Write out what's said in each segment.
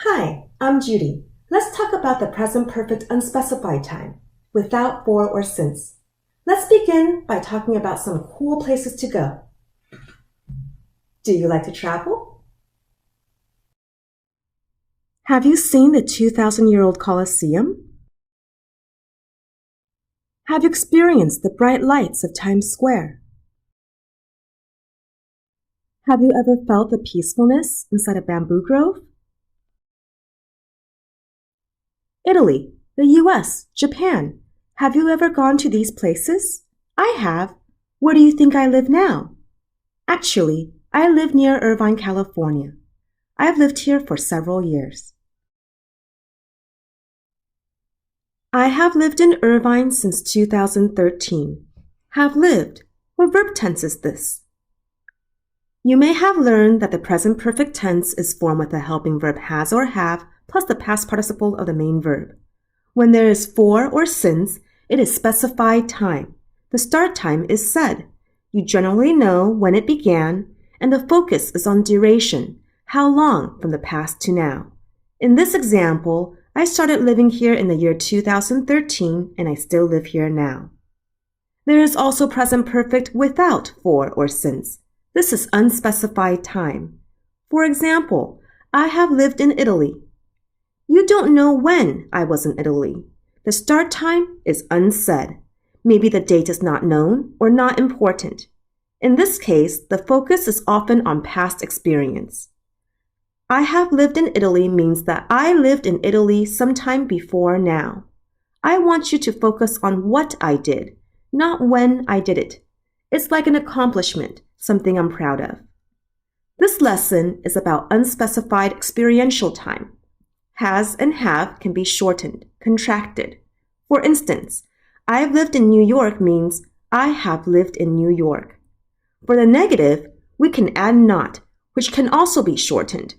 Hi, I'm Judy. Let's talk about the present perfect unspecified time, without for or since. Let's begin by talking about some cool places to go. Do you like to travel? Have you seen the 2,000-year-old Colosseum? Have you experienced the bright lights of Times Square? Have you ever felt the peacefulness inside a bamboo grove? Italy, the US, Japan. Have you ever gone to these places? I have. Where do you think I live now? Actually, I live near Irvine, California. I've lived here for several years. I have lived in Irvine since 2013. Have lived. What verb tense is this? You may have learned that the present perfect tense is formed with the helping verb has or have plus the past participle of the main verb. When there is for or since, it is specified time. The start time is said. You generally know when it began, and the focus is on duration, how long from the past to now. In this example, I started living here in the year 2013, and I still live here now. There is also present perfect without for or since. This is unspecified time. For example, I have lived in Italy. You don't know when I was in Italy. The start time is unsaid. Maybe the date is not known or not important. In this case, the focus is often on past experience. I have lived in Italy means that I lived in Italy sometime before now. I want you to focus on what I did, not when I did it. It's like an accomplishment, something I'm proud of. This lesson is about unspecified experiential time. Has and have can be shortened, contracted. For instance, I've lived in New York means I have lived in New York. For the negative, we can add not, which can also be shortened.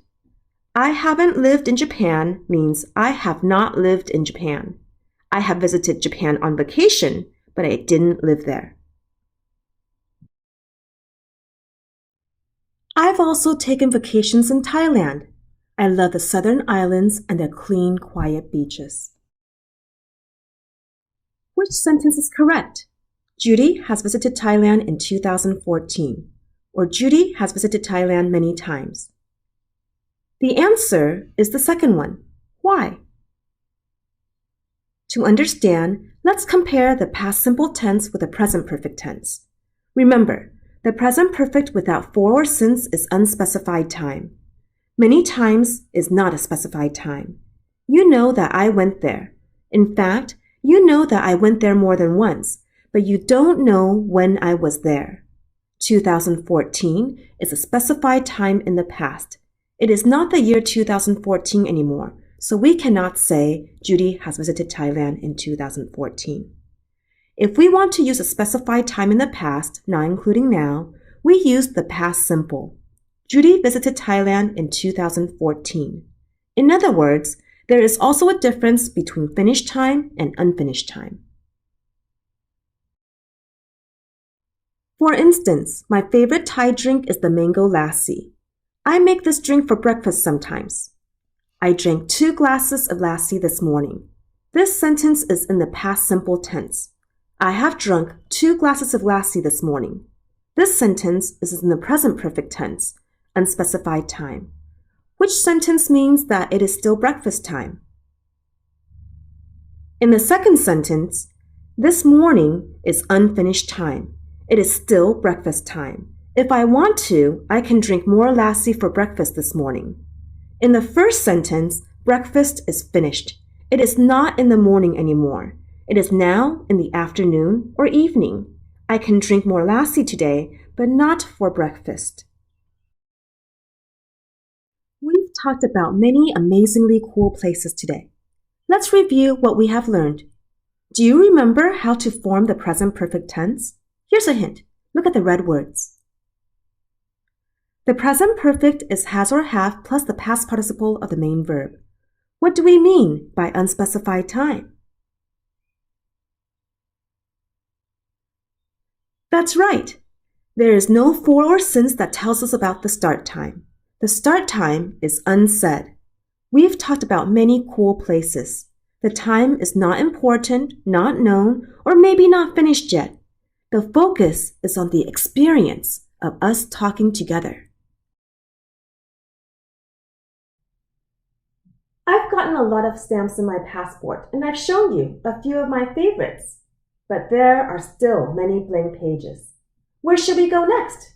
I haven't lived in Japan means I have not lived in Japan. I have visited Japan on vacation, but I didn't live there. I've also taken vacations in Thailand. I love the southern islands and their clean, quiet beaches. Which sentence is correct? Judy has visited Thailand in 2014, or Judy has visited Thailand many times. The answer is the second one. Why? To understand, let's compare the past simple tense with the present perfect tense. Remember, the present perfect without for or since is unspecified time. Many times is not a specified time. You know that I went there. In fact, you know that I went there more than once, but you don't know when I was there. 2014 is a specified time in the past. It is not the year 2014 anymore, so we cannot say Judy has visited Thailand in 2014. If we want to use a specified time in the past, not including now, we use the past simple. Judy visited Thailand in 2014. In other words, there is also a difference between finished time and unfinished time. For instance, my favorite Thai drink is the mango lassi. I make this drink for breakfast sometimes. I drank 2 glasses of lassi this morning. This sentence is in the past simple tense. I have drunk 2 glasses of lassi this morning. This sentence is in the present perfect tense, unspecified time. Which sentence means that it is still breakfast time? In the second sentence, this morning is unfinished time. It is still breakfast time. If I want to, I can drink more lassi for breakfast this morning. In the first sentence, breakfast is finished. It is not in the morning anymore. It is now in the afternoon or evening. I can drink more lassi today, but not for breakfast. We've talked about many amazingly cool places today. Let's review what we have learned. Do you remember how to form the present perfect tense? Here's a hint. Look at the red words. The present perfect is has or have plus the past participle of the main verb. What do we mean by unspecified time? That's right. There is no for or since that tells us about the start time. The start time is unsaid. We've talked about many cool places. The time is not important, not known, or maybe not finished yet. The focus is on the experience of us talking together. I've gotten a lot of stamps in my passport, and I've shown you a few of my favorites. But there are still many blank pages. Where should we go next?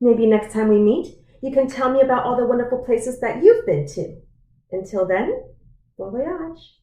Maybe next time we meet, you can tell me about all the wonderful places that you've been to. Until then, bon voyage.